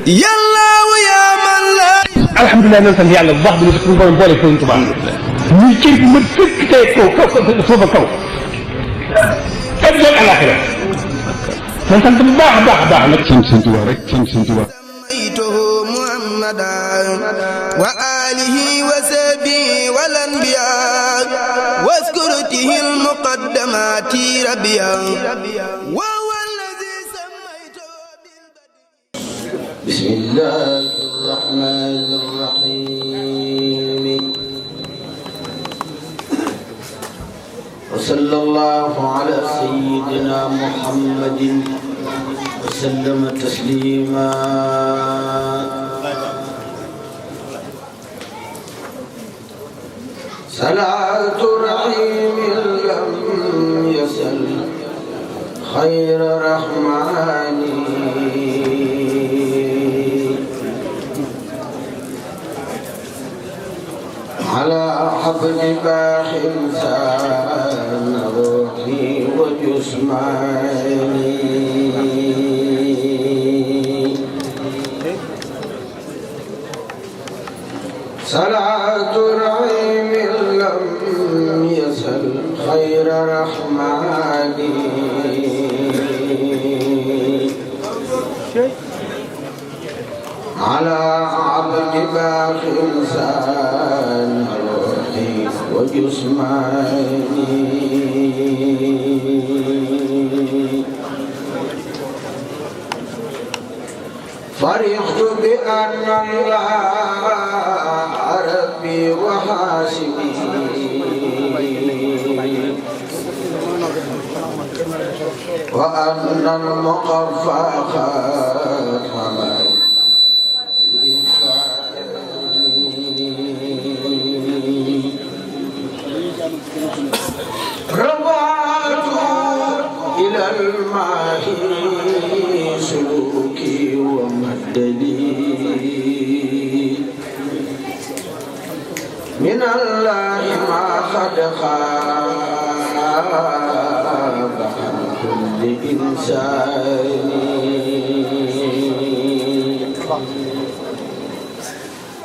yàllaawu yaa man la. alhamdulilah nañ sant yàlla bu baax bi ñu suñu borom boole Sëriñ Tuubaa ñuy cër bu mën fekk tey kaw foofa kaw ak yoon àllaaxira nañ sant bu baax a baax a baax nag sant Sëriñ Tuubaa rek sant Sëriñ Tuubaa محمدا وآله وصحبه والأنبياء واذكرته المقدمات ربيا وهو الذي سميته بسم الله الرحمن الرحيم وصلى الله على سيدنا محمد وسلم تسليما صلاة رحيم لم يسل خير رحماني على حبل باخ إنسان روحي وجسماني صلاة رحيم لم يسل خير رحماني على عبد باخ إنسان روحي وجسماني فرحت بأن الله ربي وحاسبي وأن المقفى قد حمل رفعت إلى الماء سلوكي ومددي من الله ما قد خاب عن كل إنسان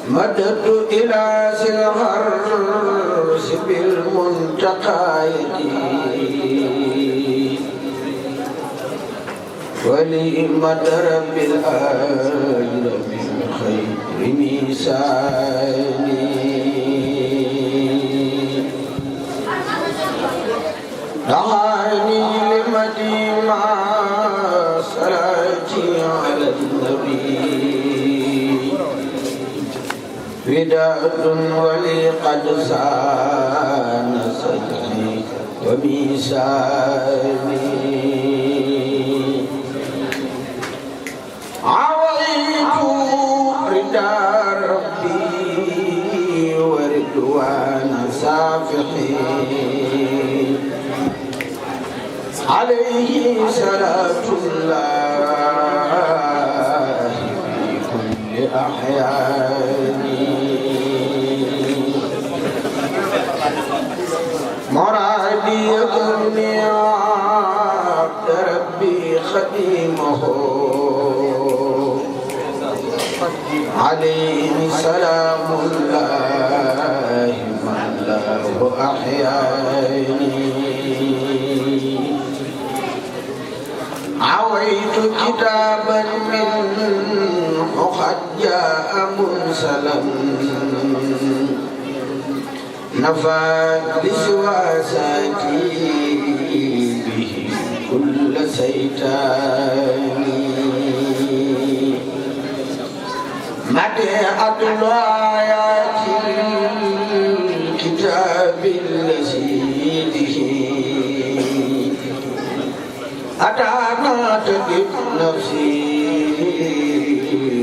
مددت إلى ذي العرش بالمنتقى يدي ولي مدر بالآل من خير ميساني دعاني لمدي مع صلاتي على النبي وداد ولي قد سان صدري وميساني عويت رضا ربي ورضوان سافحين عليه صلاة الله في كل أحياني مرادي يكني عبد ربي خديمه عليه سلام الله من له أحياني عويت كتابا منه قد جاء منسلا نفى بسواساتي به كل سيتان مدحت الآيات الكتاب الذي به أتانا تجد نفسي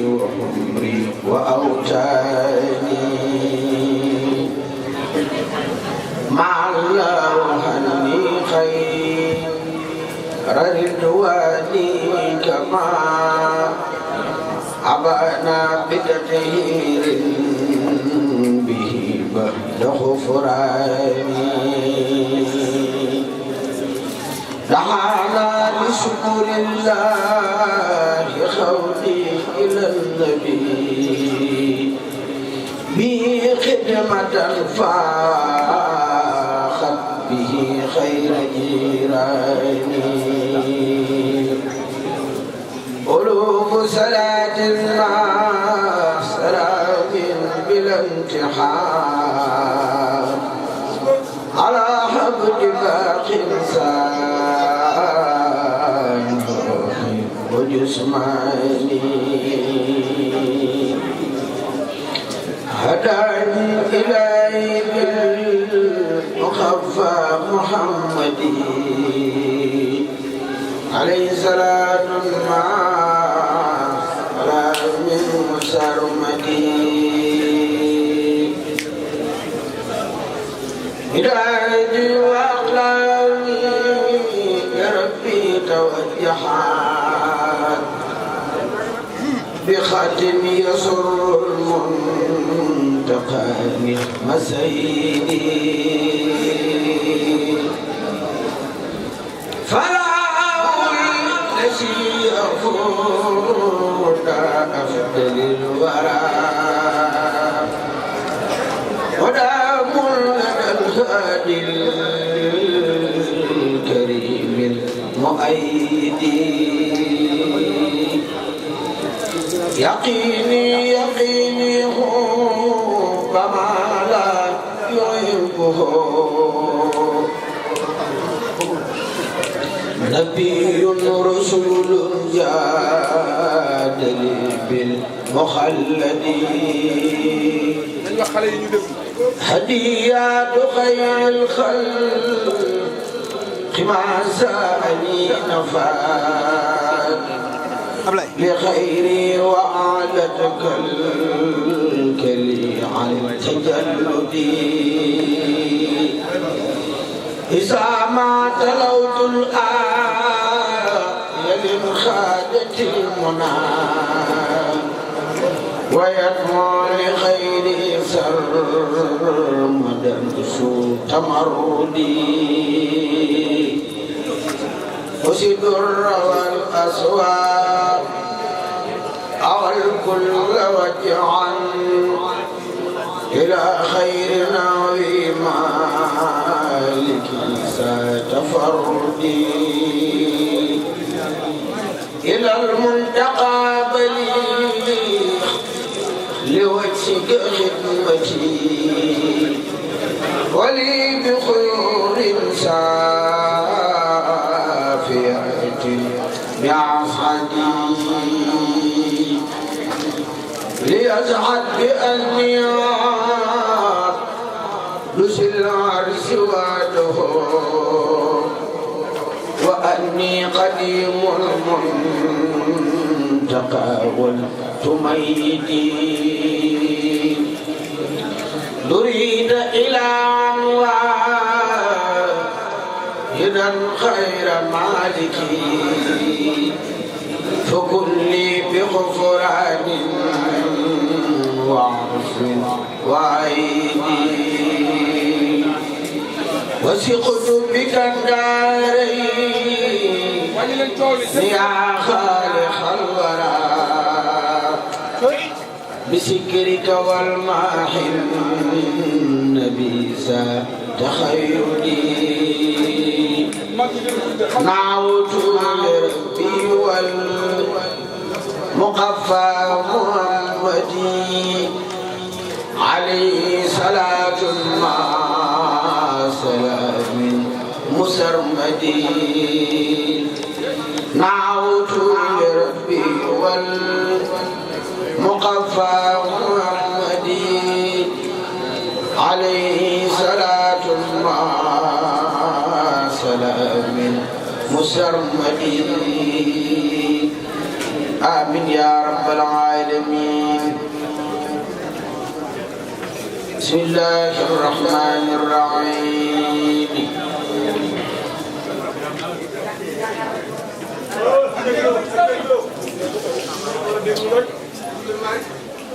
وعمري وأوتاني مع الله هني خير رضواني كما أبانا بتطهير به بعد غفراني دعانا لشكر الله خوضي إلى النبي به خدمة فاخت به خير جيراني قلوب صلاة مع سلام بلا امتحان على حبل باقي إنسان وجسماني هداني إلهي بالمخفى محمدي عليه صلاة مع سلام مسرمدي هدايتي وأقلامي يا ربي توجهات بخاتم يسر المنتقى مسيدي فلا الذي أفوت أفضل الورى ودام لدى الهادي الكريم المؤيد يقيني حب ما لا يحبه نبي رسول جادل بالمخلد هديات خير الخلق ما سأني نفاد لخيري وعادتك الكلي عن تجلدي إذا ما تلوت الآية للخادة المنى ويدمع لخير سرمدا سوء تمردي أسد والأسواق أو الكل وجعا إلى خير نوي مالك ستفردي إلى المنتقى بليغ لوجهك خدمتي ولي بخيور سافية بعصدي ليسعد بأني لس العرش وعده وأني قديم المنتقى والتميدي نريد إلى أنوار إذا خير مالكي فكن لي بغفران وعفو وعيدي وثقت بك الدارين يا خالق الورى بسكرك والماحي النبي تخيلي نعوت لربي والمقفى محمدي عليه صلاة مع سلام مسرمدي نعوت لربي والمقفى محمدي عليه صلاة مع سلام مسرمدي آمين يا رب العالمين. بسم الله الرحمن الرحيم.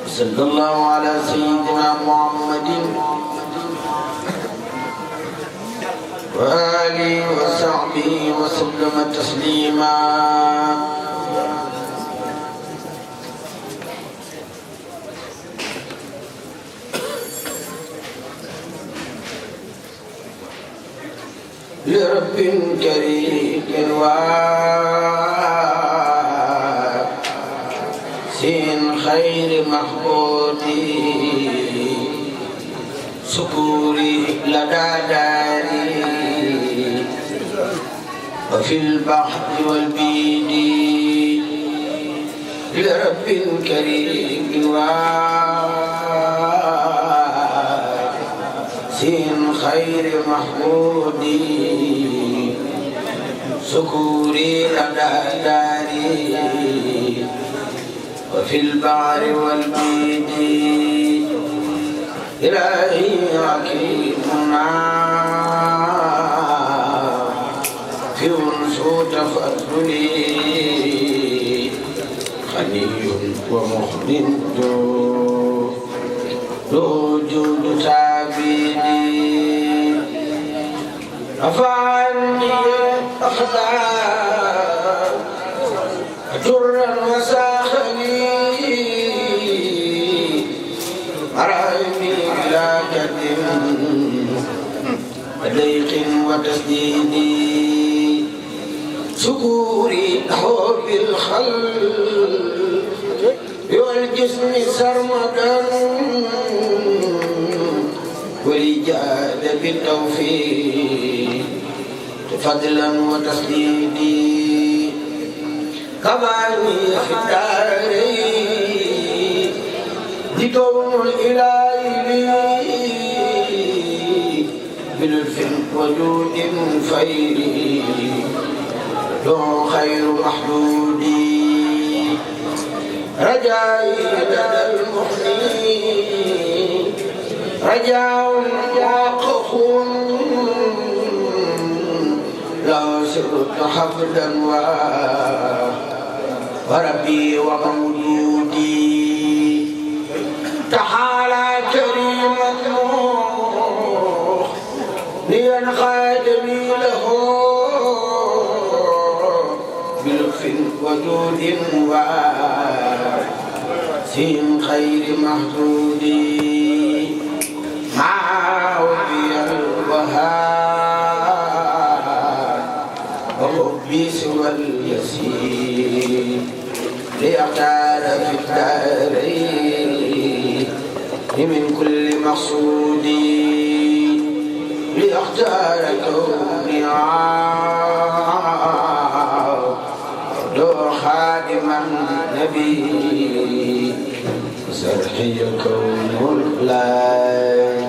صلى الله على سيدنا محمد وآله وصحبه وسلم تسليما. لرب كريم واسع خير محبوبي سكوري لدى داري وفي البحر والبيد لرب كريم واسع خير محمودي سكوري لدى داري وفي البحر والبيد إلهي حكيمنا في أنسو تفضلي غني ومخلد ذو جود تعبيدي رفعني أخلاق جرا وساخني أراني بلا كد ضيق وتسديد سكوري حب الخلق والجسم سرمدا والإجادة بالتوفيق فضلا وتسديدي كماني في الدارين لكون الإله بلطف وجود خيري له خير محدودي رجائي لدى المحيي رجاء واقف لا سرت حمدا وربي ومولودي تعالى كريم النور لينخادني له بلطف وجود واسع خير محدودي مع وفي الوهاب وحبي سوى اليسير ليختار في الدارين من كل مقصود ليختار كوني دور خادم النبي سرحي كون الخلاق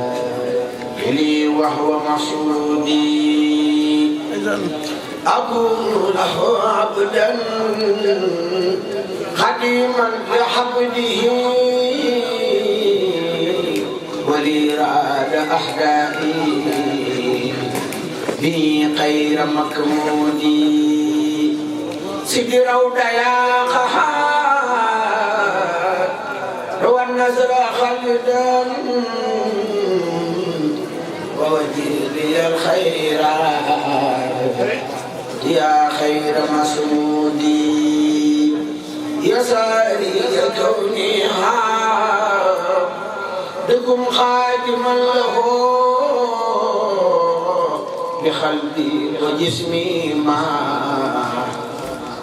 لي وهو مقصودي أكون له عبدا خديما لحبده ولي راد أحدائي بي خير مكمودي سدر وديا خهار روى النزر خلدا ووجه لي الخيرات يا خير مسعودي يساري كوني عبدكم خادما له بقلبي وجسمي ما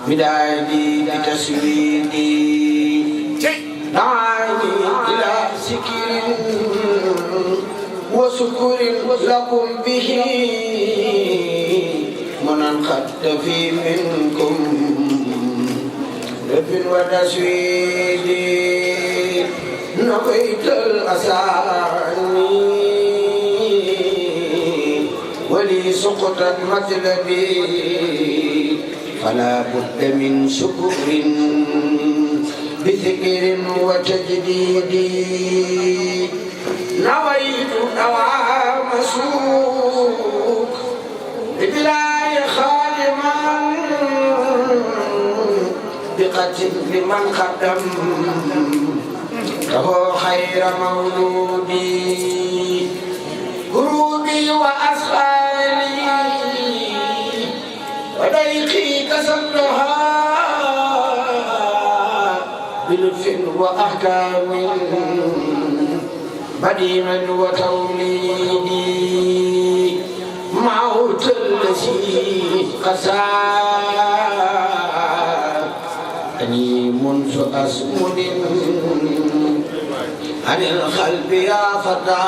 بدايتي بتسويدي دعاني إلى سكر وسكر لكم به من قد في منكم رب وتسويد نقيت الأساني ولي سقطت مطلبي فلا بد من شكر بذكر وتجديد نويت دوام سوق ببلاي خادما بقتل لمن خدم له خير مولودي قروبي وأسفالي وضيقي كسبتها بلطف وأحكام بديما وتوليدي موت الذي قساني منذ أسمد عن القلب يا فتى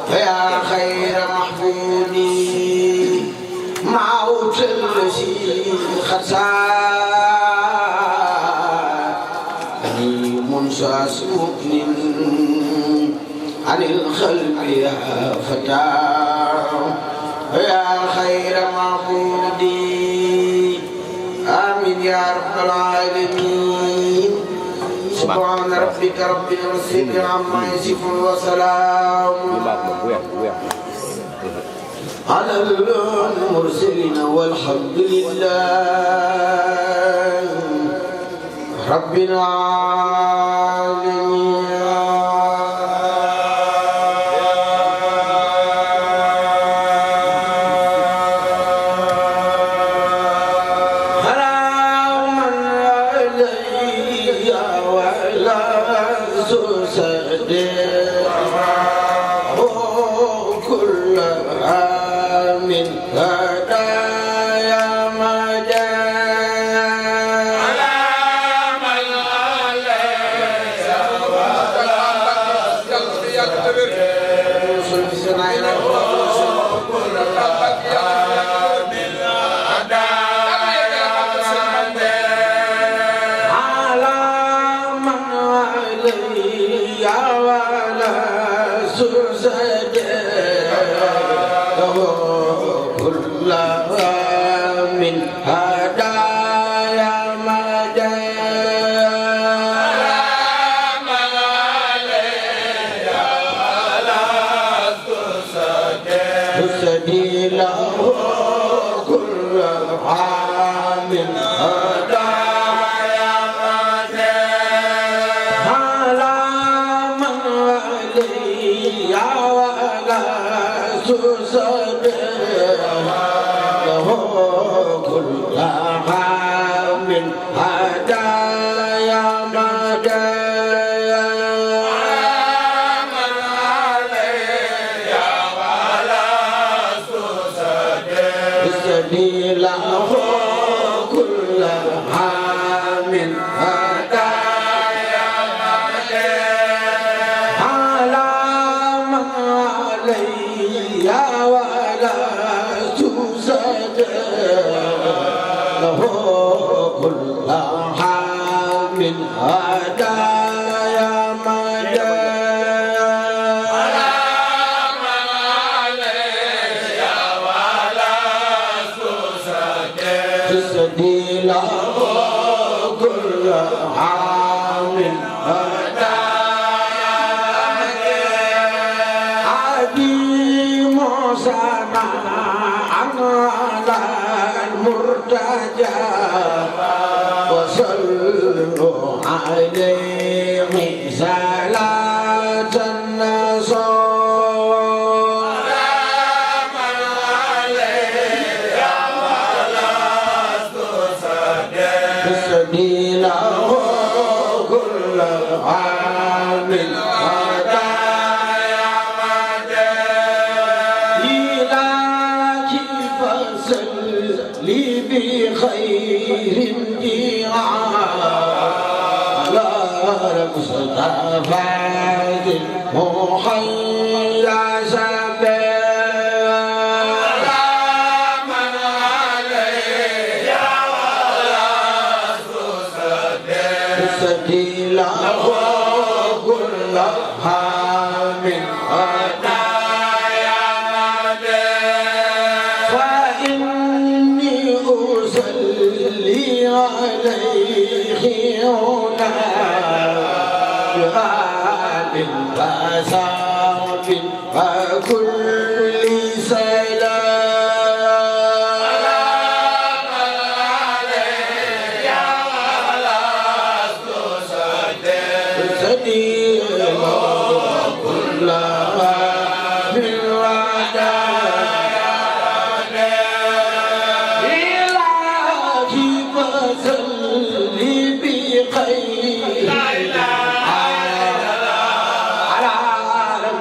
فيا خير محبوبي موت الذي خساني منذ أسمد عن القلب يا فتى يا خير معبودي آمين يا رب العالمين سبحان ربك رب العزة عما يصفون وسلام على المرسلين والحمد لله رب العالمين.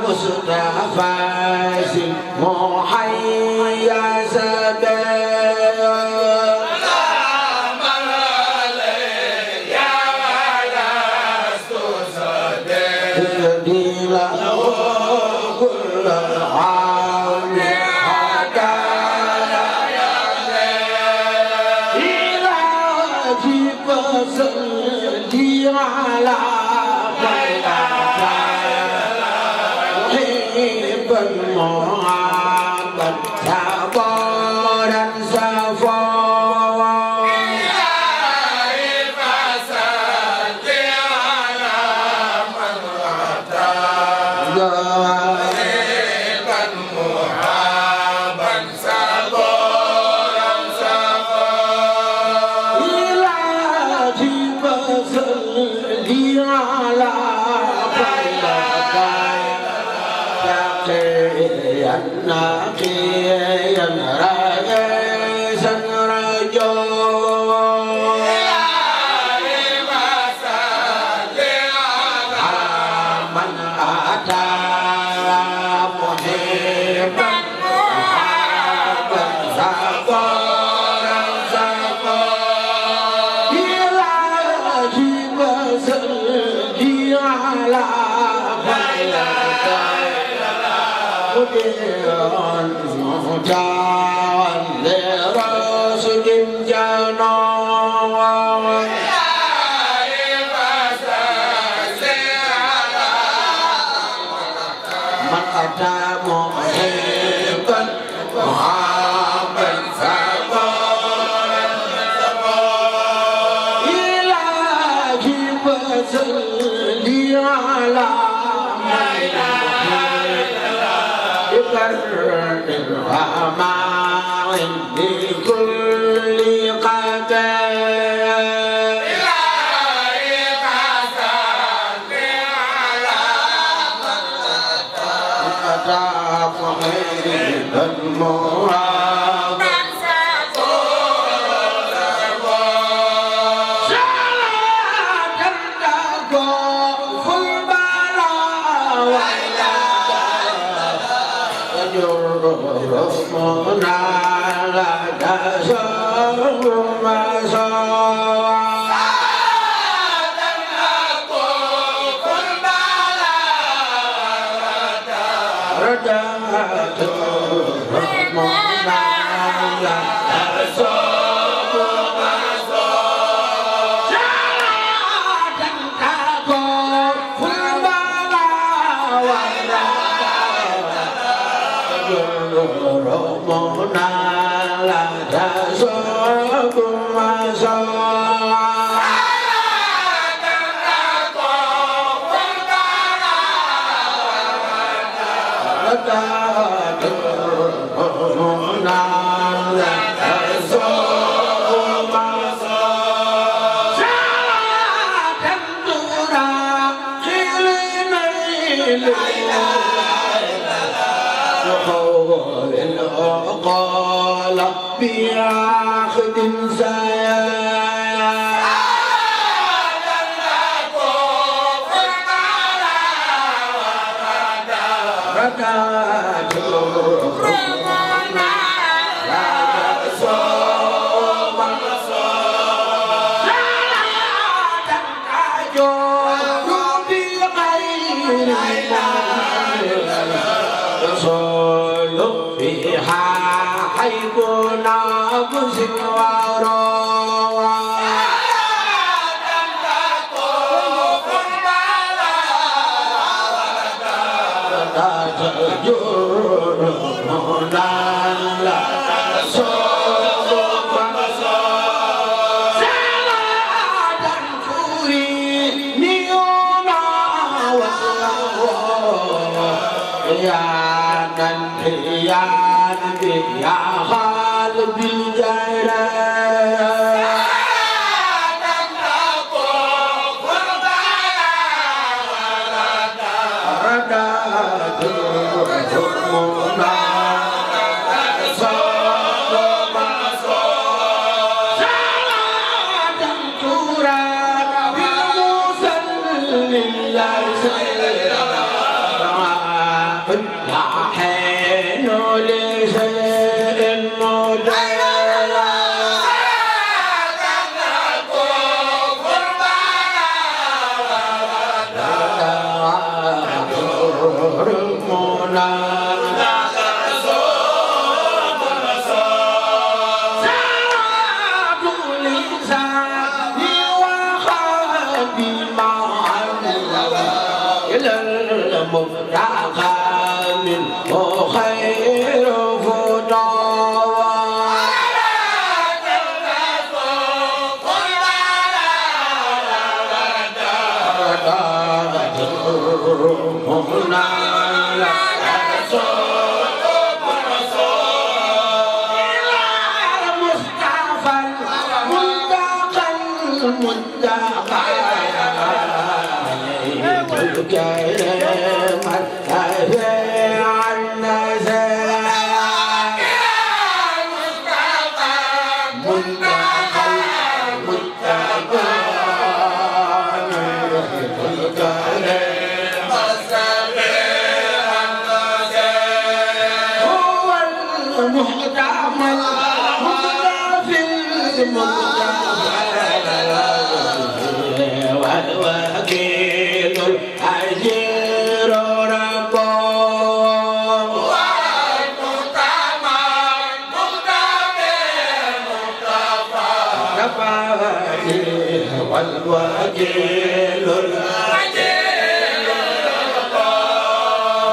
المصطفى محيا على محب المعبد صبرا صفا مبتغى منه خير فتوى والوكيل العجيل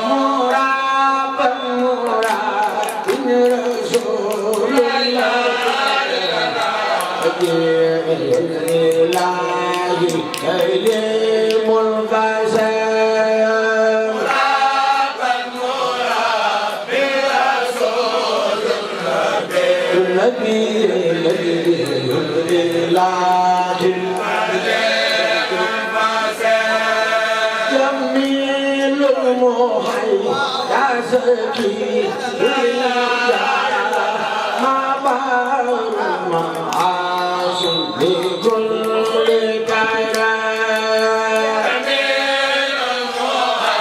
مراب مراد رسول الله كريم البشر مراب مراد رسول النبي الله جميل المحي يا سكي ما بار ما عاشق بكل كيران جميل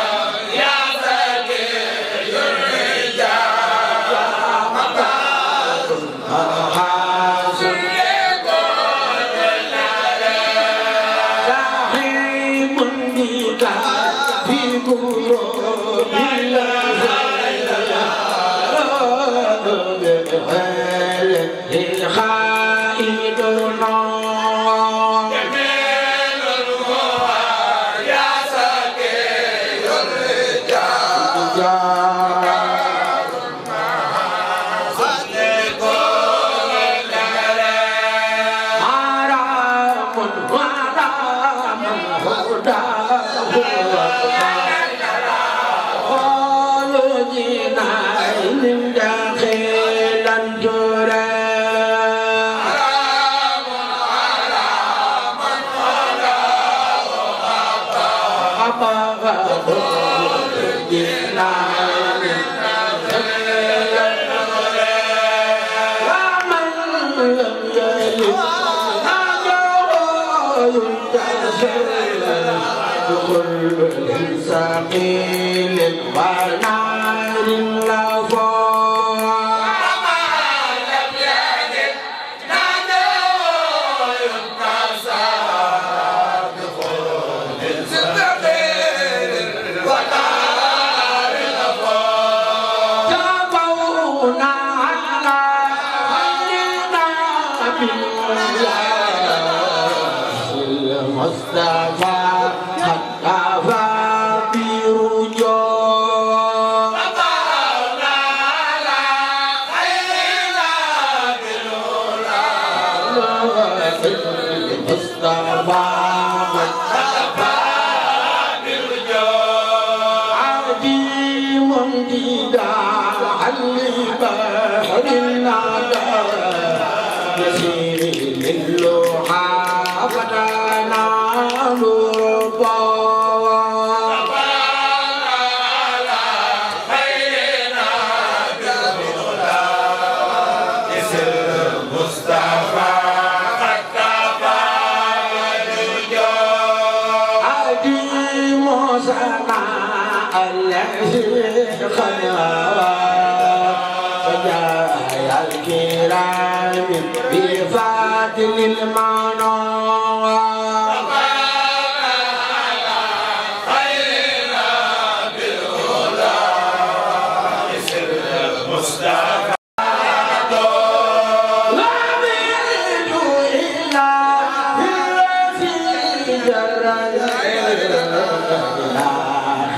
المحي يا سكي الرجال ما بار ما عاشق ثقيل ونار لفظ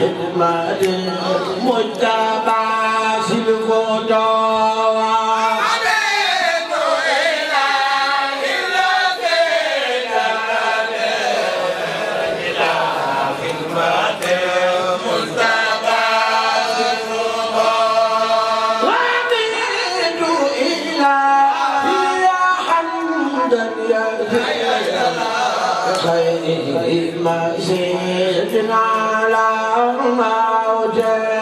خدمة مجتبى الفتوى خير ما زدنا على موجه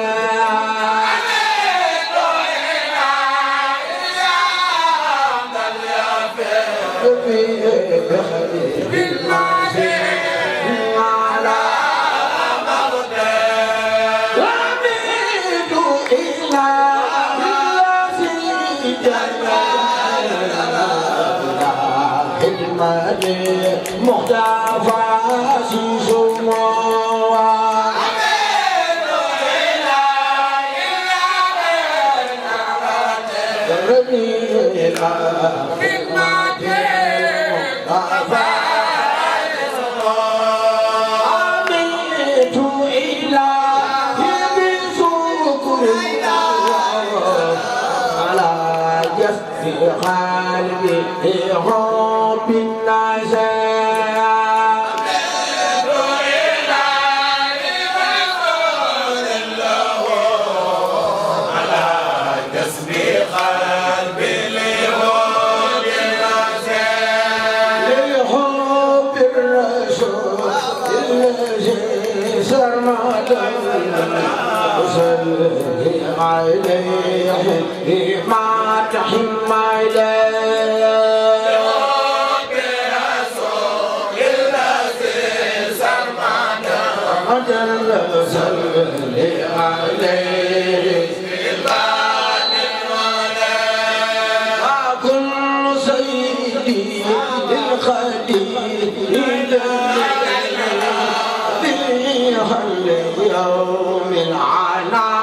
مختفى سموه قلبي حب الناس عليه ما تحم عليه برسول الذي سمعنا صلي عليه وكل سيدي الخليل في حل يوم العنا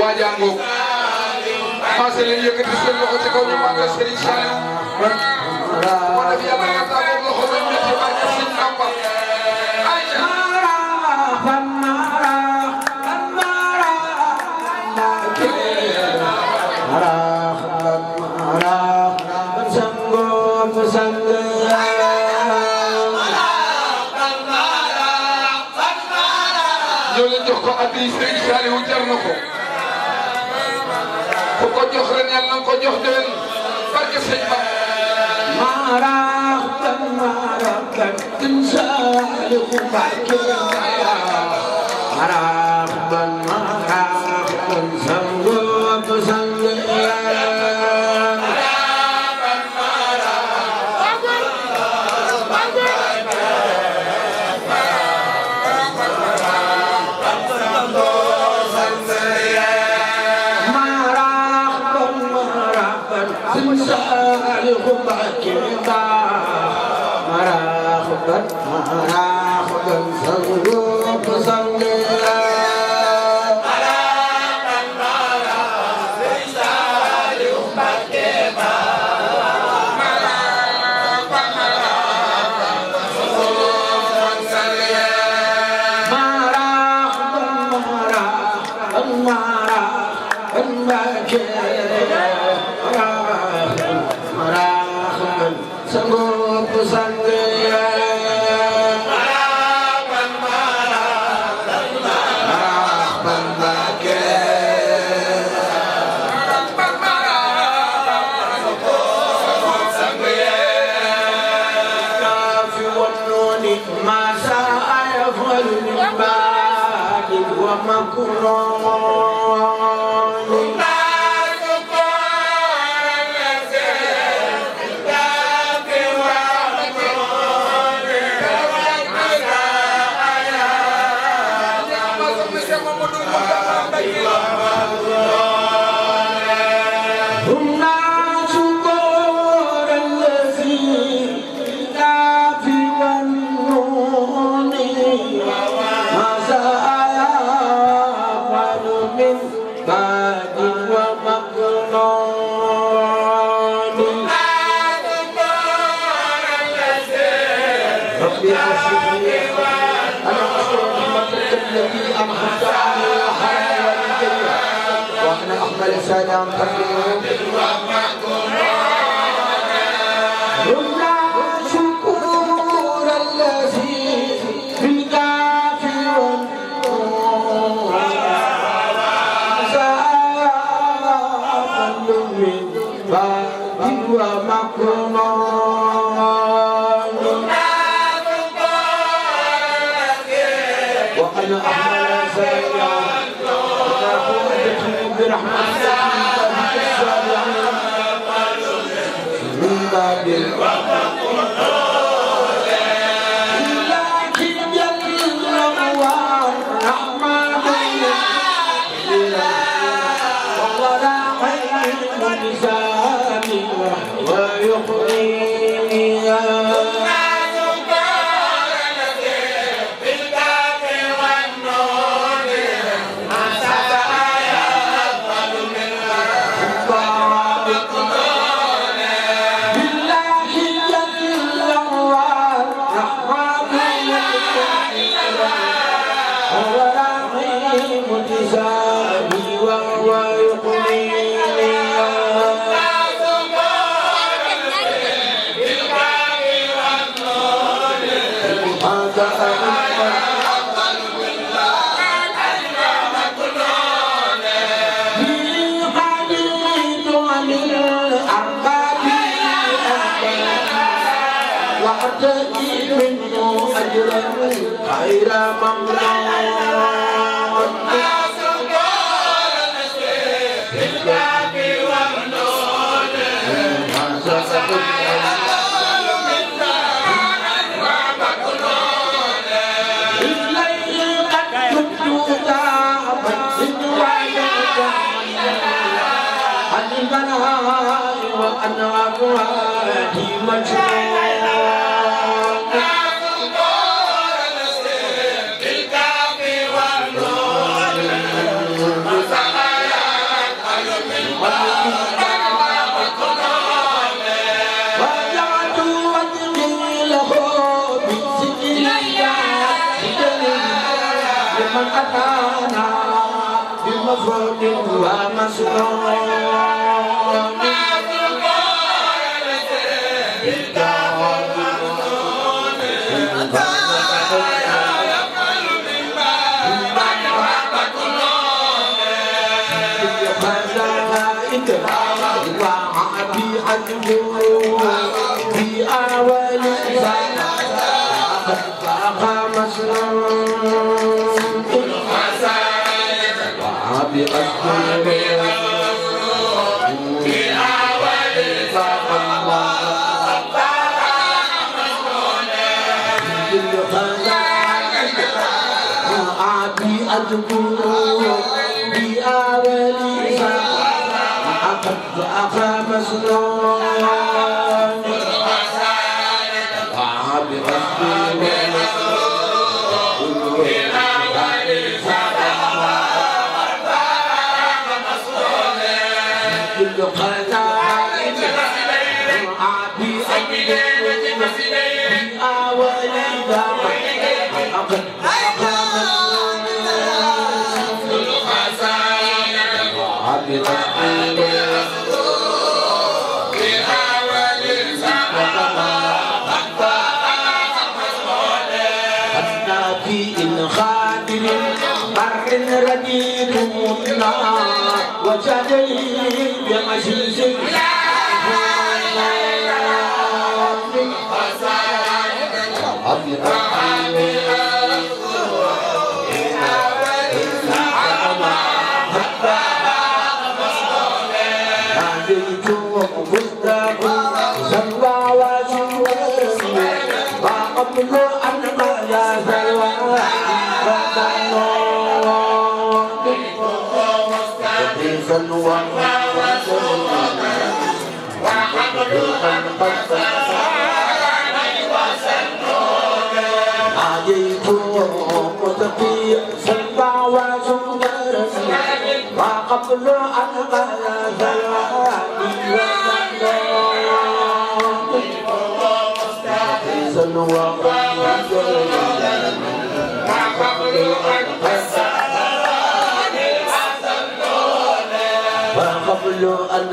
wajango masih yëkkati seen loxo ci kaw ñu màggal Serigne Saliou moo def yàlla nga tàggoog loxo ba ñu ci barke Serigne Bamba ñoo leen jox ko addi Serigne Saliou jar na ko ku ko jox ren yàlla na ko jox déwén barke sëñ Ba مرحبا تنسالك بكيا مرحبا سنغوب سنغيا مرحبا سنغوب سنغيا سلام تقديم شكور الذي في الكافي والنور زاد من بعد ومكنون وأنا أحمل سيئا برحمتك من بعد لكن يكل الله رحمن ولا خير النساء ويقضي خير ممنون بالباب والنون إليه قد تبدو ذهبا عن المنهار وأنعامها مجنون بمفرد ومسرور وعبي أدبو في أول فأخا مسلم وعبي أدبو في أول فأخا وعبي أدبو في أول فأخا مسلم وعبي كل قناة عبي أدبو في أول في الخادم بر رديد منا وجدي بمشيش قبل أن يا سلوى سلوى عجيت متقي سلوى وقبل أن يا سلوى سلوى وقبل أن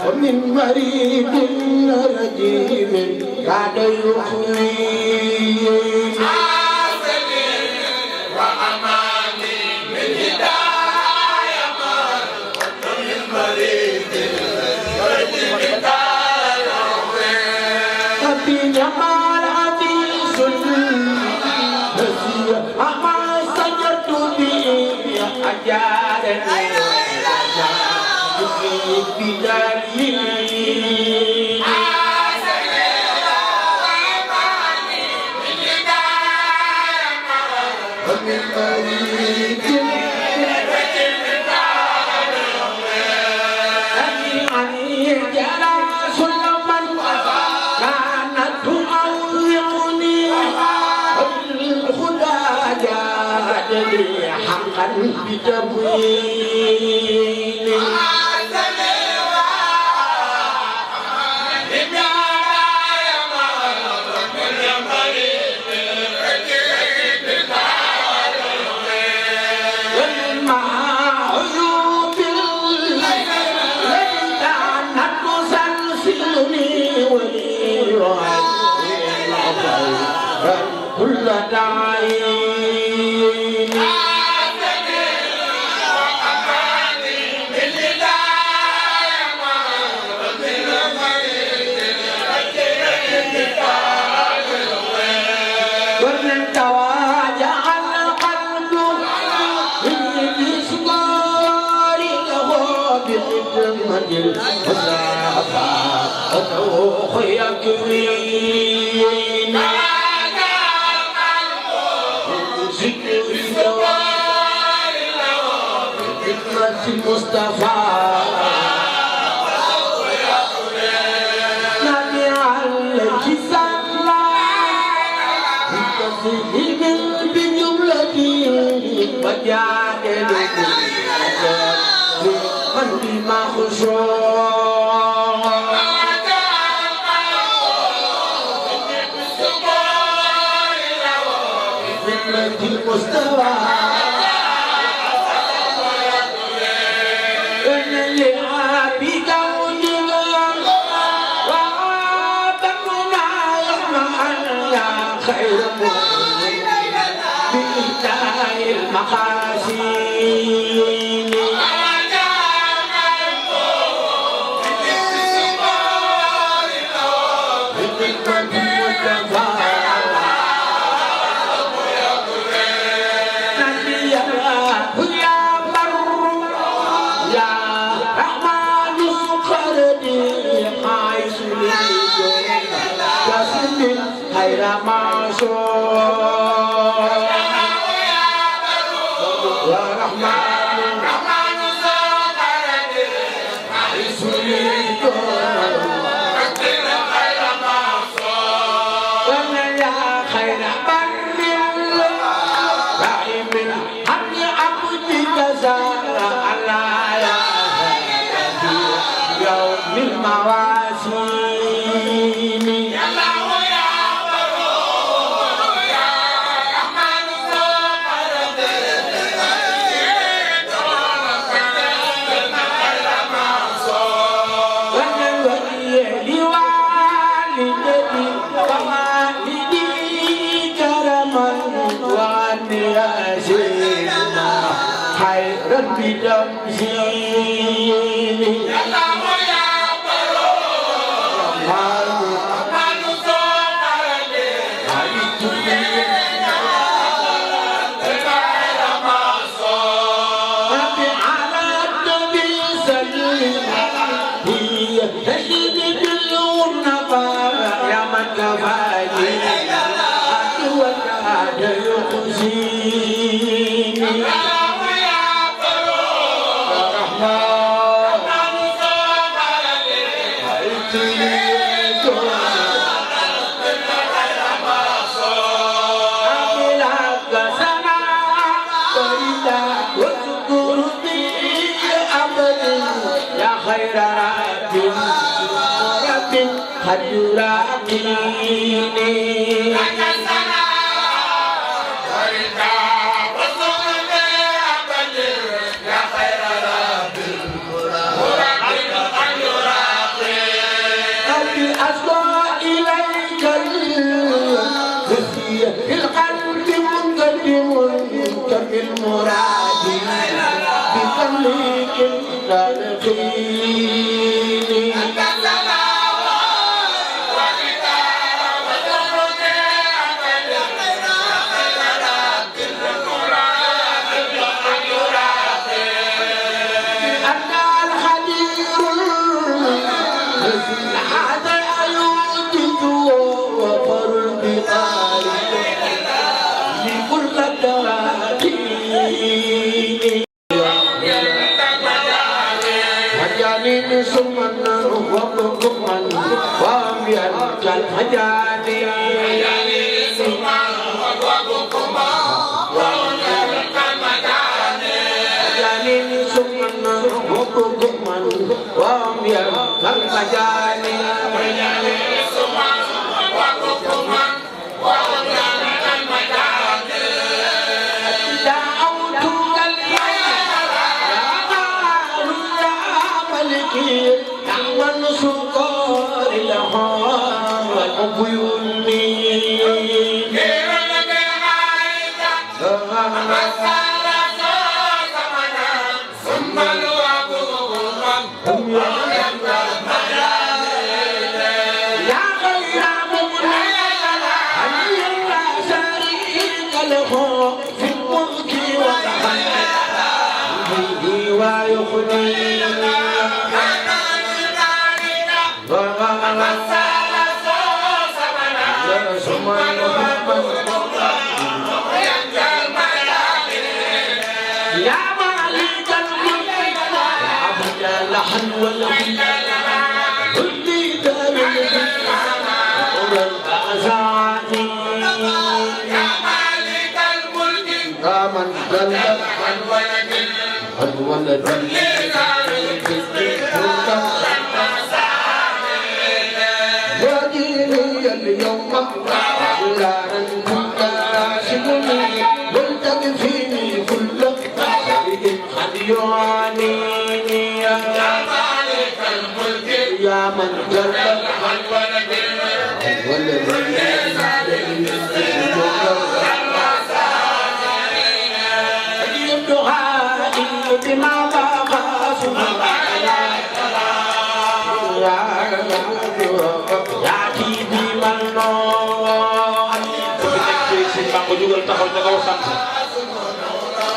ومن مريض رجيم كاد يخوي وأماني من هداية ومن مريض رجيم كاد يخوي أبي جمال عزيز نسي أما سجدت به أجارني كل داعين ومن تواجع القلب بسمار له بخدمة الخلافة وتوخ يكوين المصطفى نبي عليه صلى بتصديق بجملته وجادل من بما خشوع المصطفى المقاسين خير معصوم يا رحمن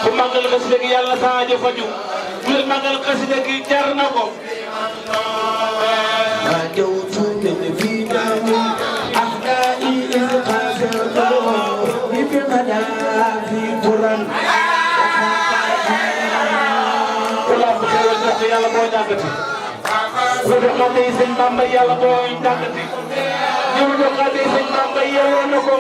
ku màggal xasida gi yàlla sa aajo faju bu leen màggal xasida gi jar na ko نادوت من في دم أحدائي jàngati ku jox xale yi sëñ Bamba yàlla booy jàngati ñu jox xale yi sëñ Bamba yelloo na ko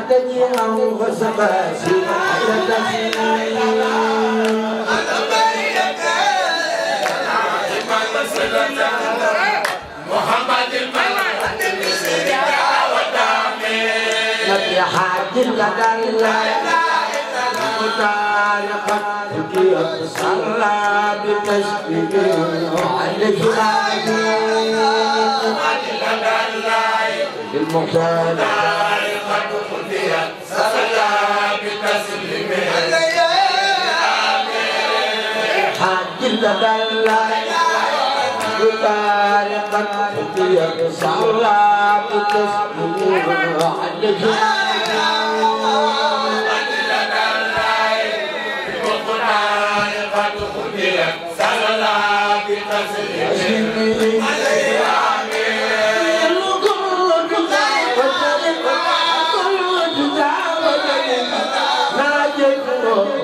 dañuy am ba sa baasi ay taxi محمد الملك بالسرية والدامي نبي حاكم لدى الله متعلقا بك صلى بتشبيه عليك المختار صلى بتسليمه حاكم لدى الله متعلقا بك صلى بتسليمه عليك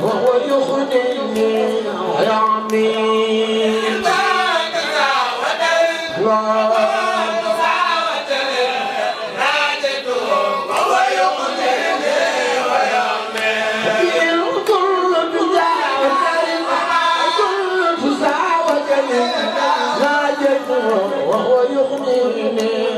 وهو يخدمني ويعمي وهو يغنيني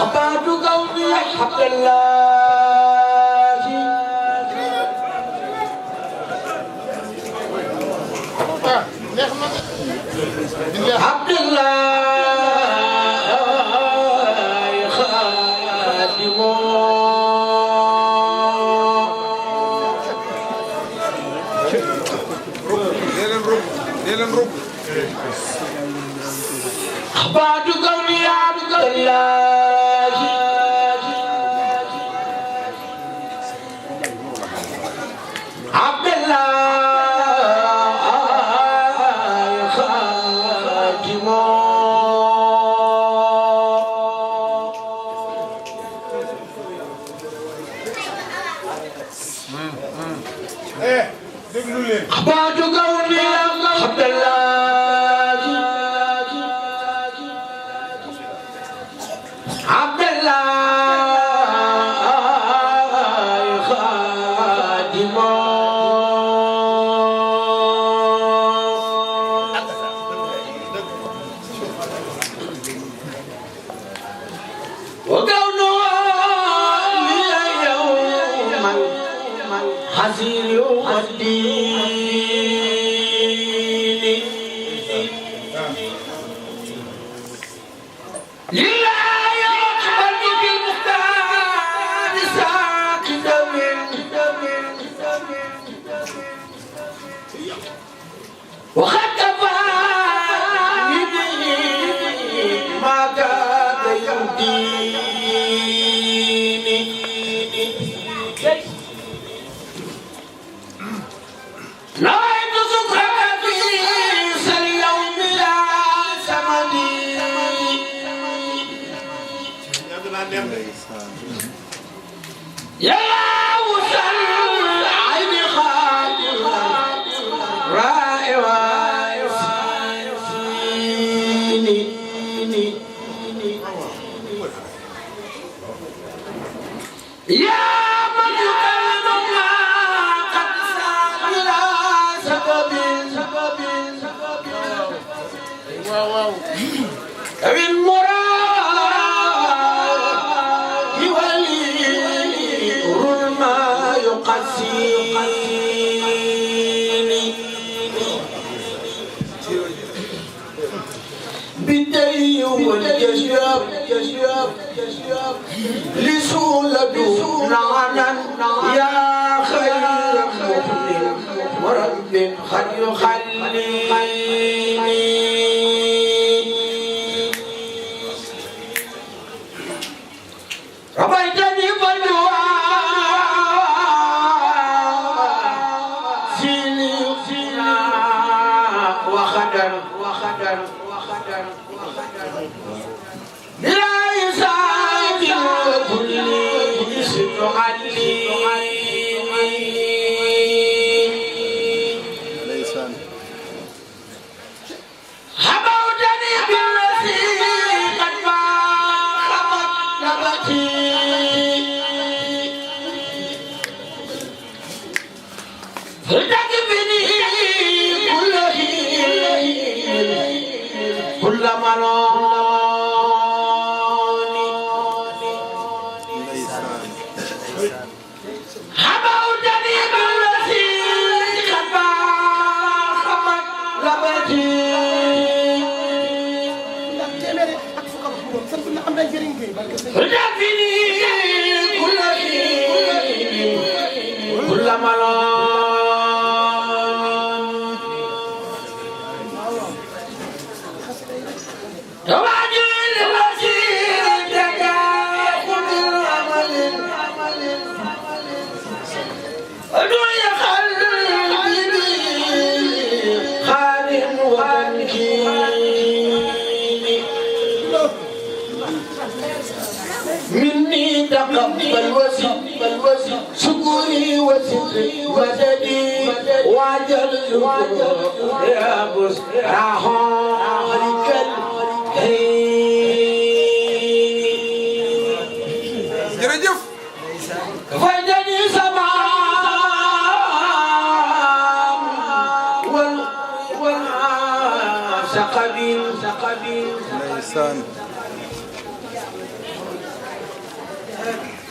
عباد قومي حق الله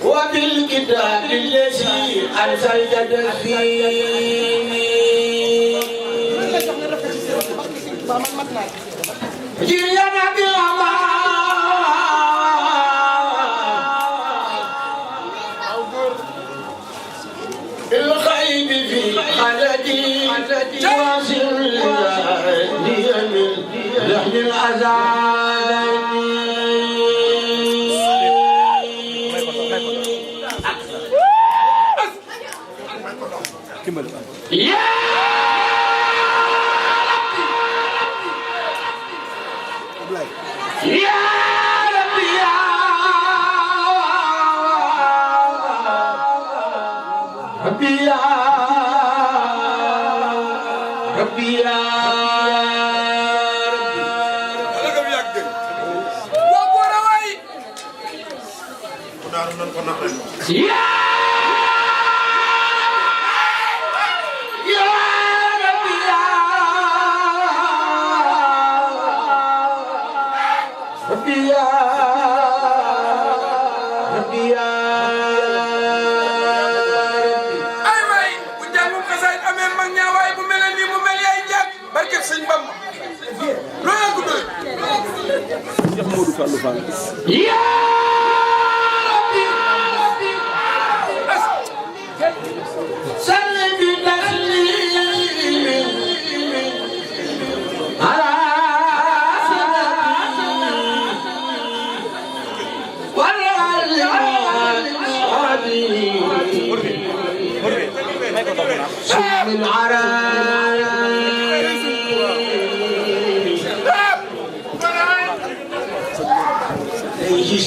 وبالكتاب الذي أنزلت فيه جينا بأمان الغيب في خلدي واصل لي من لحن الأذان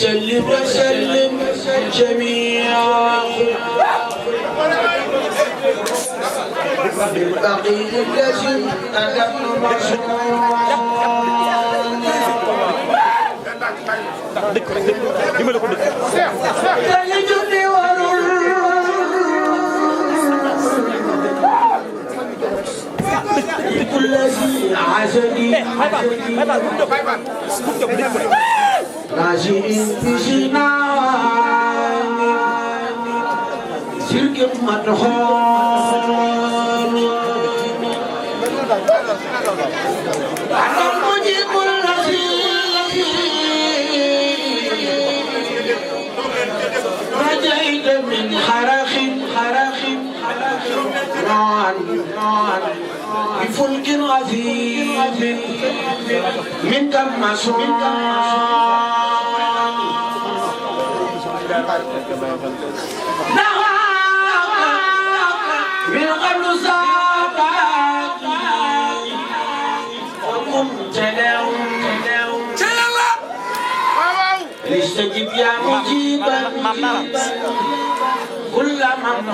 سلم وسلم جميعا بالبقي الذي أدم تلجني ورر كل ذي عزلي ناجين بجنان سرق مدخول أنا المجيب الذي رجعت من حرخ نعم بفلك غثيث من دم من قبل ساقك وقمت استجب يا مجيبا كل من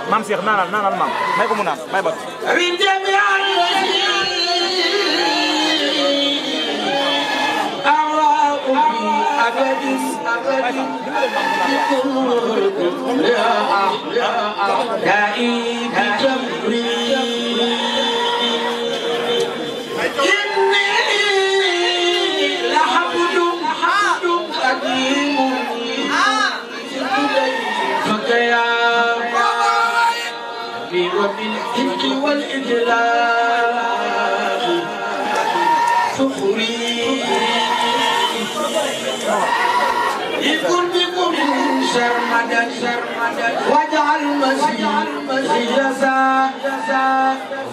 Mam Cheikh naanal mam may ko mu naan may ba من جميع الذي أعوى أبد لا أعدائي بجبري إني لحبد قديم فكيا وبالإفك والإجلال فخري يكون بكم سرمدا واجعل مسيح جزاء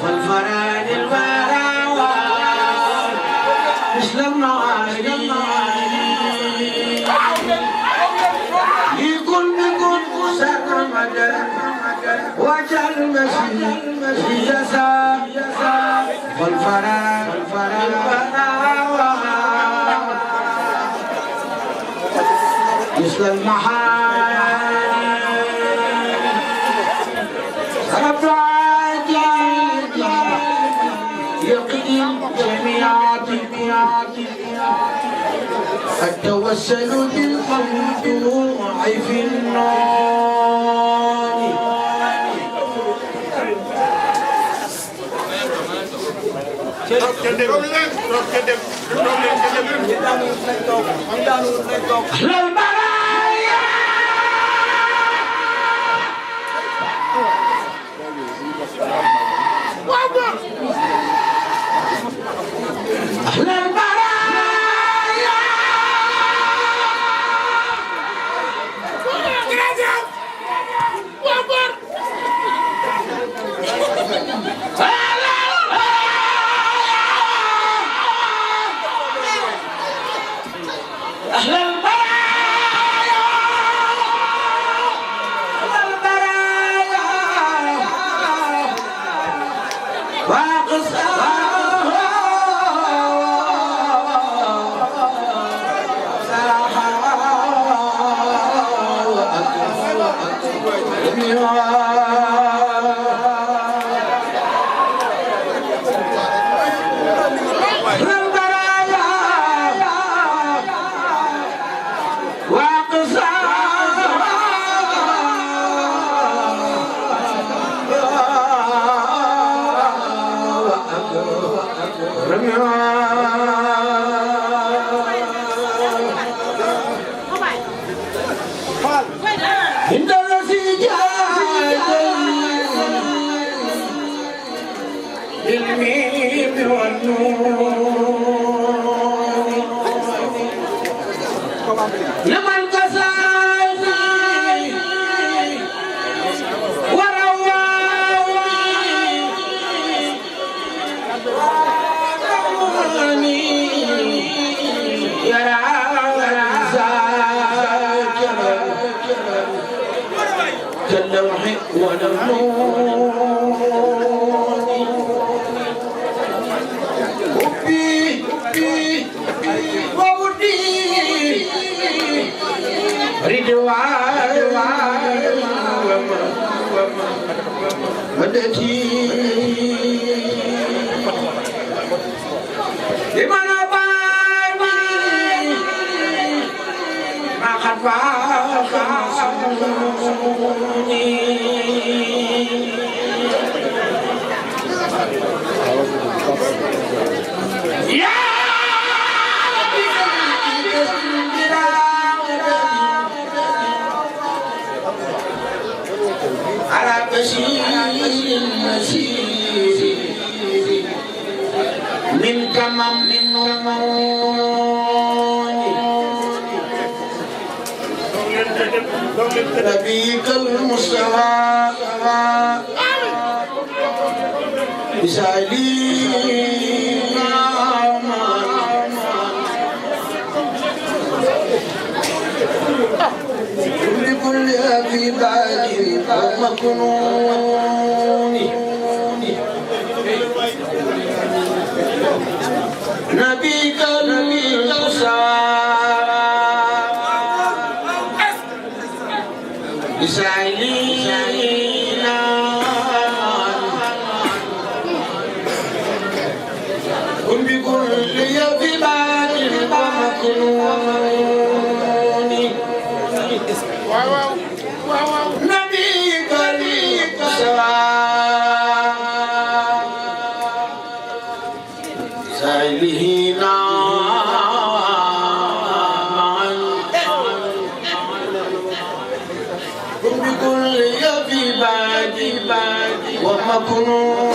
والفراد الفراوى مثل المعاري يكون بكم سرمدا واجعل مسيح جزاء والفراد الفراوى مثل المحال رب عاجل يقضي جميعات التوسل بالممدوح في النار أهل البرايا نبيك المصطفى بسالينا لكل أبي بعد ومكنون نبيك المصطفى بسالينا كن بكل أبي بعد ومكنون نبيك المصطفى سائلينا كن بكل يبي بادي ومكنون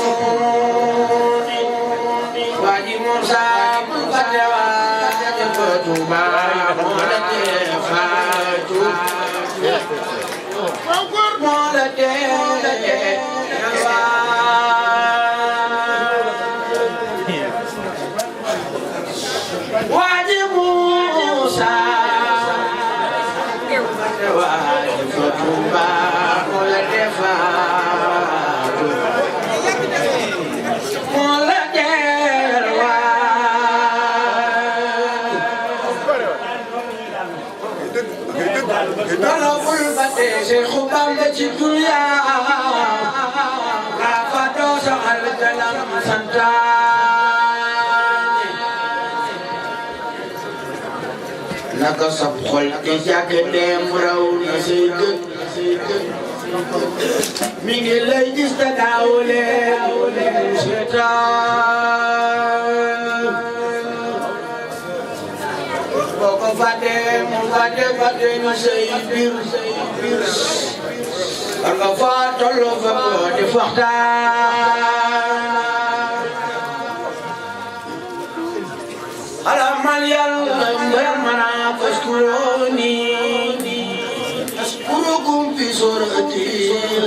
بادي موسى مقدوا Touba Cheikh Bamba ci dunya la fa do saxal dalam santaane naka sab xol di jàkk dem raw na say gët mi ngi lay gis ta daawle seetaan boko fàtte mu fàtte ñu say biir nga fa tollu fa ko di waxtaan ala mal yàlla mbir mana faskuroni askurukum fi surati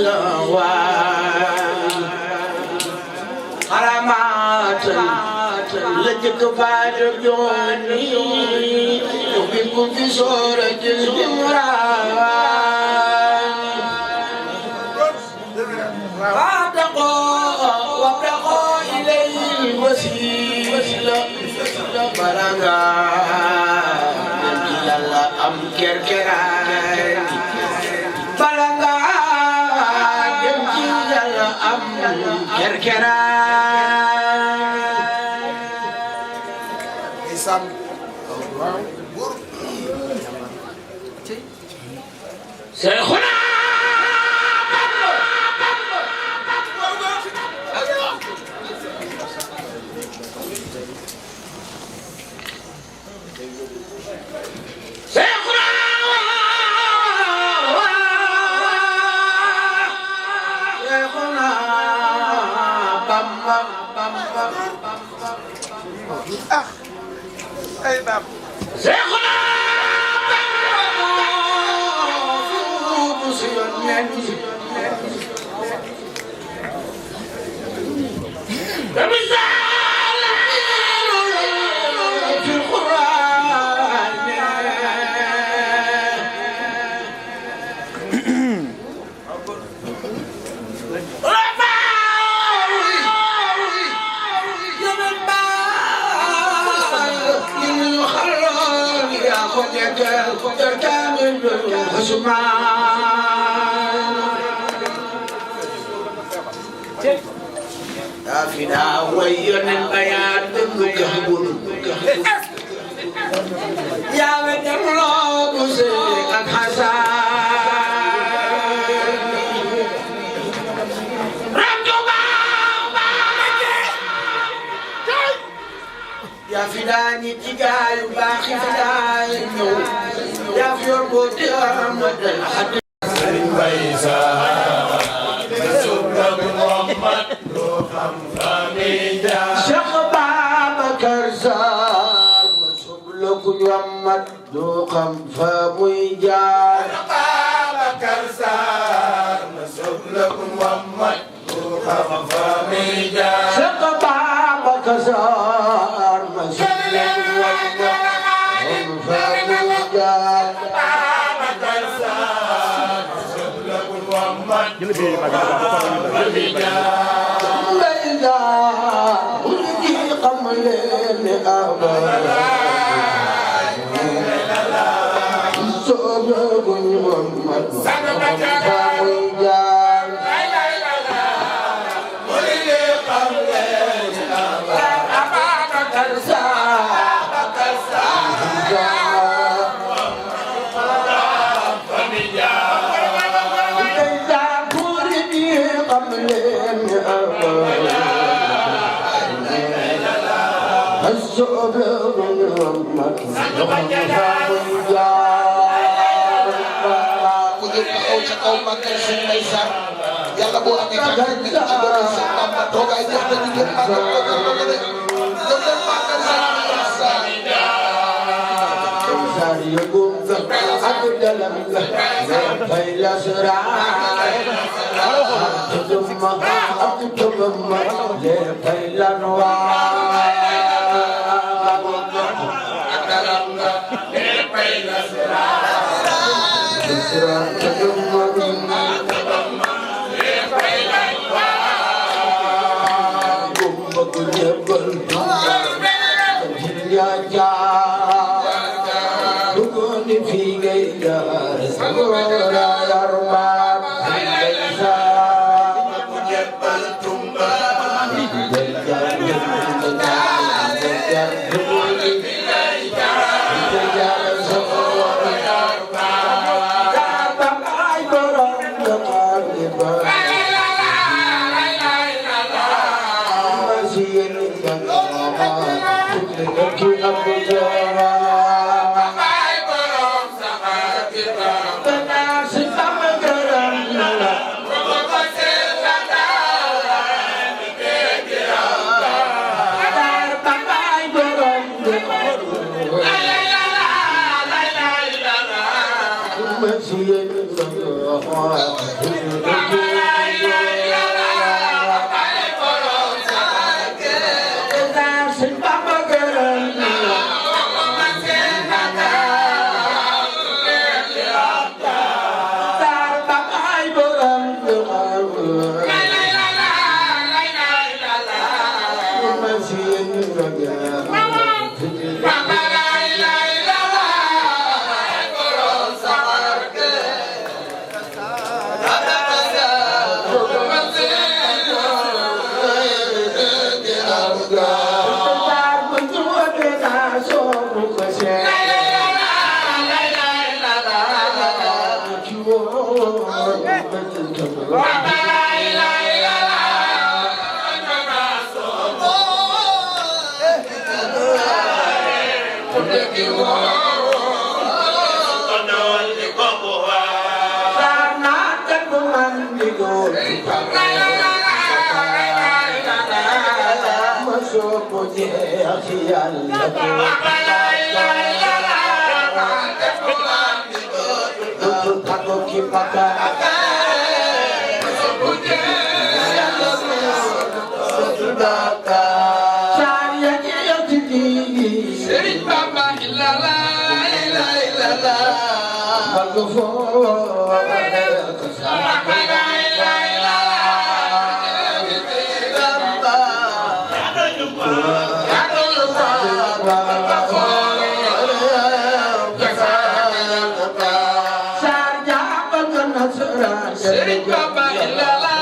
la wa haramatan la jëkk ba do joni yubikum fi surati al-imran وابتغوا إليه الوسيلة برنا إلى الأم كركران برنا إلى الأم كركران سيخنا Serigne Bamba ilala ilala Serigne Bamba ilala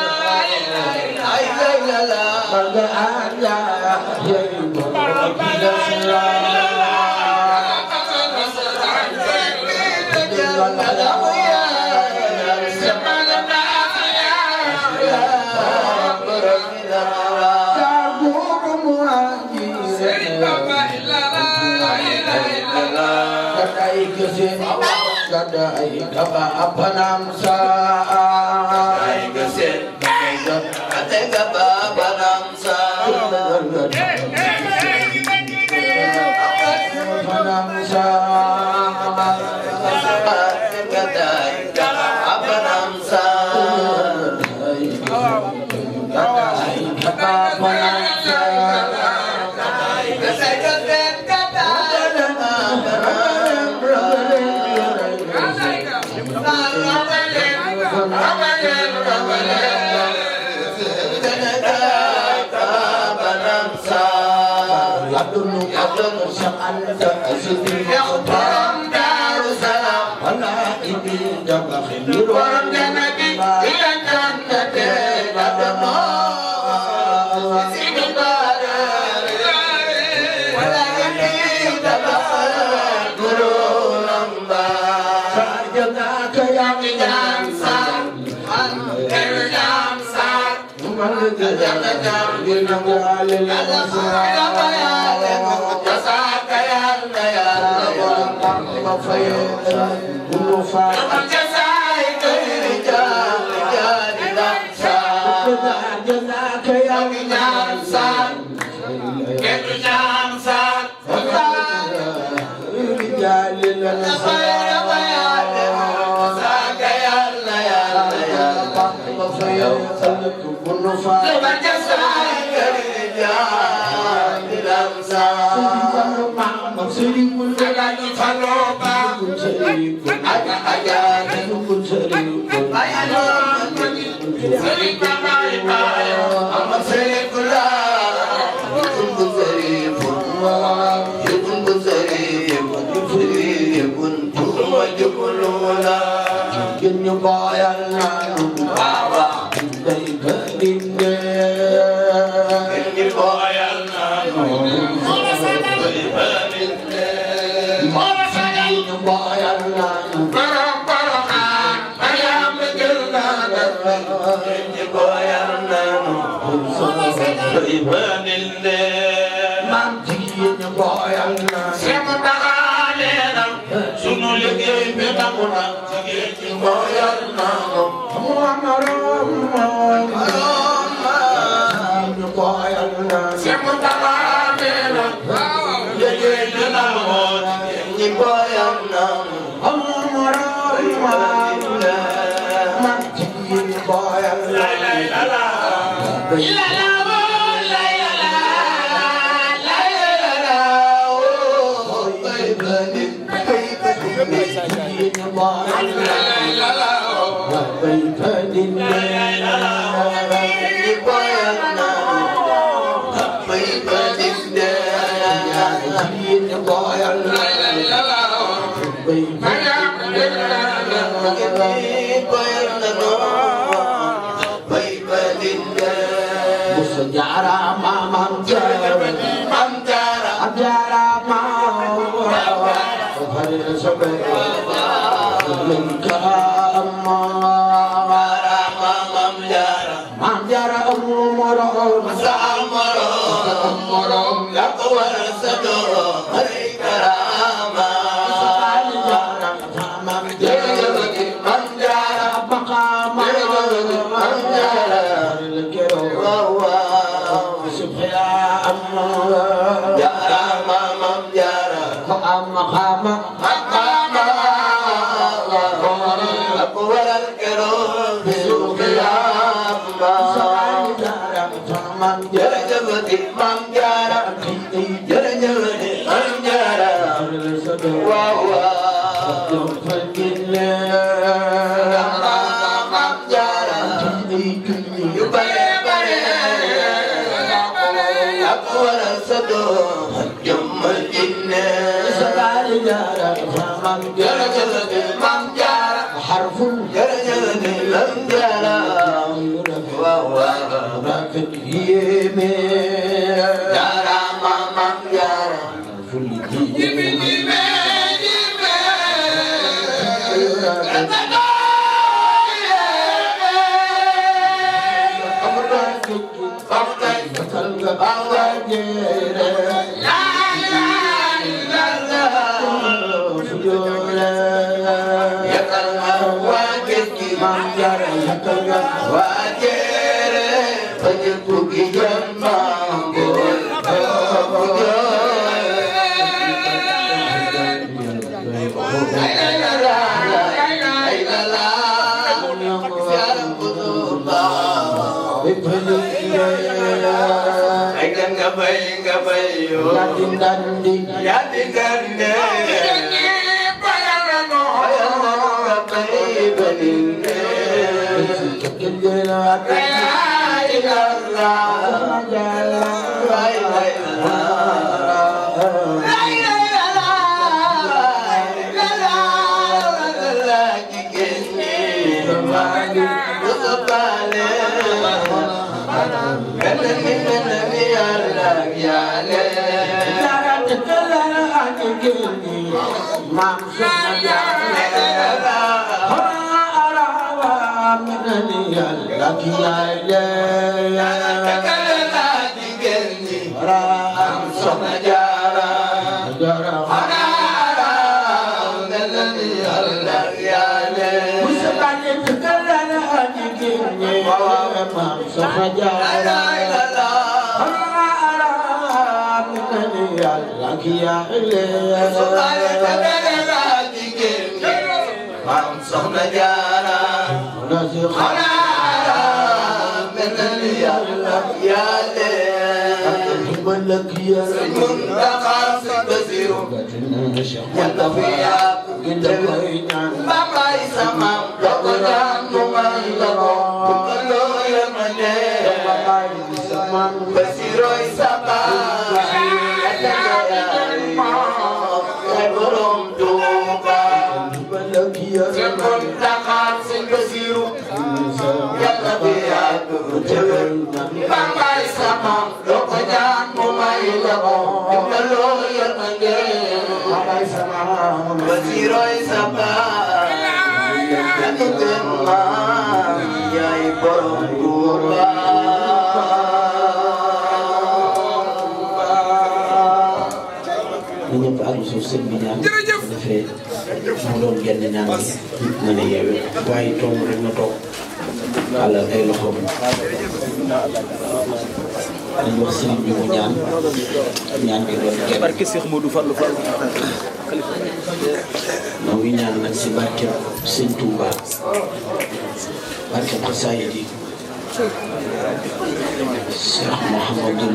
Allah dafa am maqaama ak waral keroog bisu xiyaama Mame jërëjëfati Mame Diarra jërëjëfati Mame Diarra waaw waaw Mame Diarra yu bare bare ak waral sa doom jëmmal jinne Mame Diarra jërëjëfati Mame Diarra xarful jërëjëfati Mame Diarra waaw waaw rafet yéeme Diarra Mame Diarra xarful yéeme Mame Diarra waajere bañu tukki jamma ngol nga bay yo ya dingande Soxna Diarra sëñ bi ñaan defee mu doon genn ñaan mën a yeewe waaye toog rek na toog àllal ay loxoom dañ wax sëriñ bi mu ñaan bi doon genn barke Cheikh Modou Fallou noo ngi ñaan nag si barke sëñ Touba barke xasaayid yi Cheikh Mouhamadou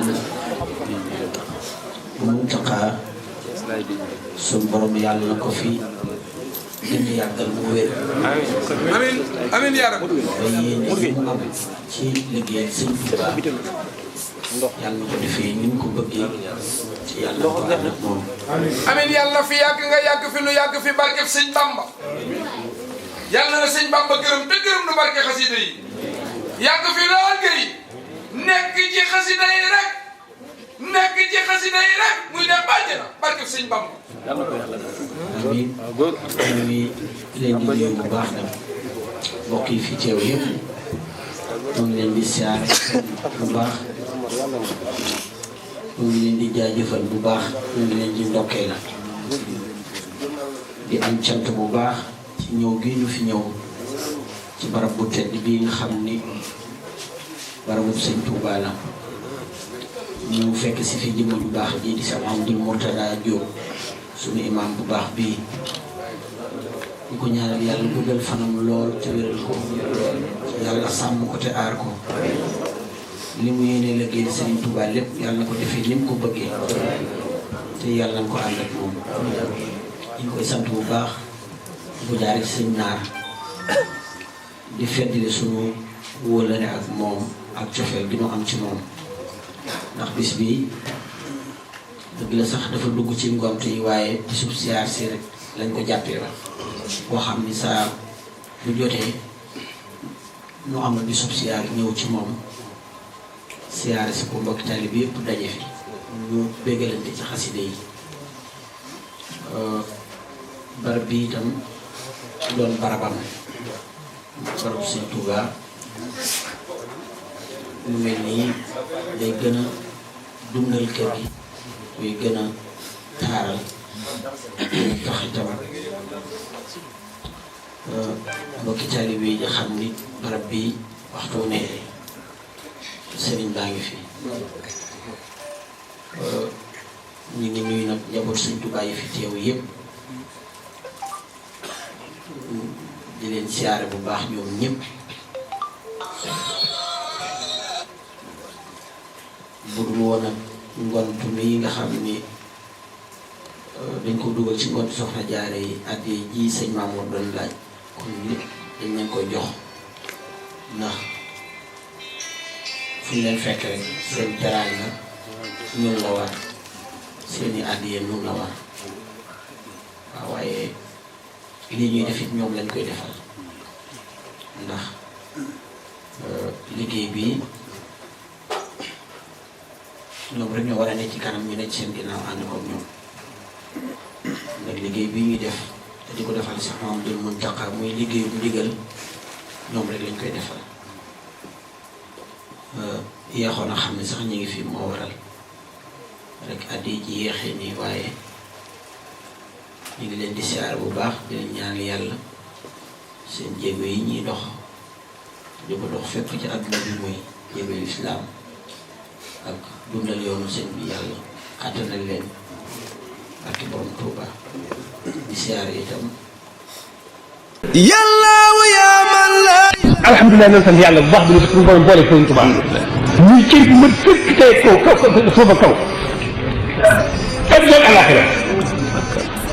Mountakha sun borom yàlla na ko fi gën a yàggal mu wér. amiin amiin yaa rabbi. ba yéene yi mu am ci liggéey sëñ Touba yàlla na ko defee ni mu ko bëggee ci yàlla ko ànd ak moom. amiin yàlla fi yàgg nga yàgg fi nu yàgg fi barke sëñ Bamba. yàlla na sëñ Bamba gërëm te gërëm nu barke xasida yi. yàgg fi lool gëy nekk ci xasida yi rek. nekk ci xasida yi rek muy dem bàjjana barke sëñ Bamba. amiin ñu ngi leen di nuyu bu baax nag mbokk yi fi teew yëpp ñu ngi leen di siyaare bu baax ñu ngi leen di jaajëfal bu baax ñu ngi leen di ndokkee la di am cant bu baax ci ñëw gi ñu fi ñëw ci barab bu tedd bii nga xam ni barabu sëñ Touba la ñu fekk si fi jëmm bu baax ji di sama am di Mourtada Diop sunu imam bu baax bii di ko ñaanal yàlla guddal fanam lool te wéral ko yàlla sàmm ko te aar ko li mu yéene liggéey Serigne Touba lépp yàlla na ko defee ni mu ko bëggee te yàlla na ko ànd ak moom ñu ngi koy sant bu baax di ko jaare ci sëñ naar di feddali sunu wóolare ak moom ak cofeel gi mu am ci moom ndax bis bi dëgg la sax dafa dugg ci ngomte yi waaye bisub siyaar si rek lañ ko jàppee ba boo xam ni saa bu jotee ñu am bisub siyaar ñëw ci moom siyaare si ko mbokki taalibe bi yëpp daje fi ñu béggalante ci xaside yi barab bi itam doon barabam barabu Sëñ Touba lu mel nii day gën a dundal kër gi muy gën a taaral tax itam mbokki taalibe yi nga xam ni barab bi waxtu ne sëriñ baa ngi fi ñu ngi nuyu nag njaboot Sëñ Touba yi fi teew yëpp di leen siyaare bu baax ñoom ñëpp bu dul woon ak ngontu mi nga xam ni dañ ko dugal ci ngontu soxna jaare yi addi ji sëñ Mamour doon laaj kon lépp dañ leen koy jox ndax fu ñu leen fekk rek seen teraanga ñun la war seeni addiye ñun la war waaw waaye lii ñuy def it ñoom lañ koy defal ndax liggéey bi ñoom rek ñoo war a ne ci kanam ñu ne ci seen ginnaaw ànd ko ñoom nag liggéey bi ñuy def te di ko defal sax moom dul mun taqa muy liggéeyu bu ndigal ñoom rek lañ koy defal yeexoon a xam ne sax ñu ngi fi moo waral rek addi ji yeexee nii waaye ñu ngi leen di siyaar bu baax di leen ñaan yàlla seen jéego yi ñuy dox di ko dox fépp ci àdduna bi muy jéego lislaam ak dundal yoonu seen bi yàlla xàttanal leen ak borom Touba di siyaar itam yàllaawu yaa man la alhamdulilah nañ sant yàlla bu baax bi ñu suñu borom boole Serigne Touba muy cër bu ma fekk tey kaw suufa kaw ak jël àllaaxira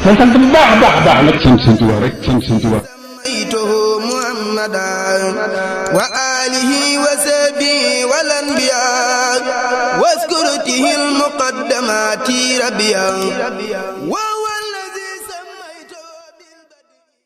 man sant bu baax a baax a baax nag sant Serigne Touba rek sant Serigne Touba سميته محمدا وآله وسبي والأنبياء واذكرته المقدمات ربيا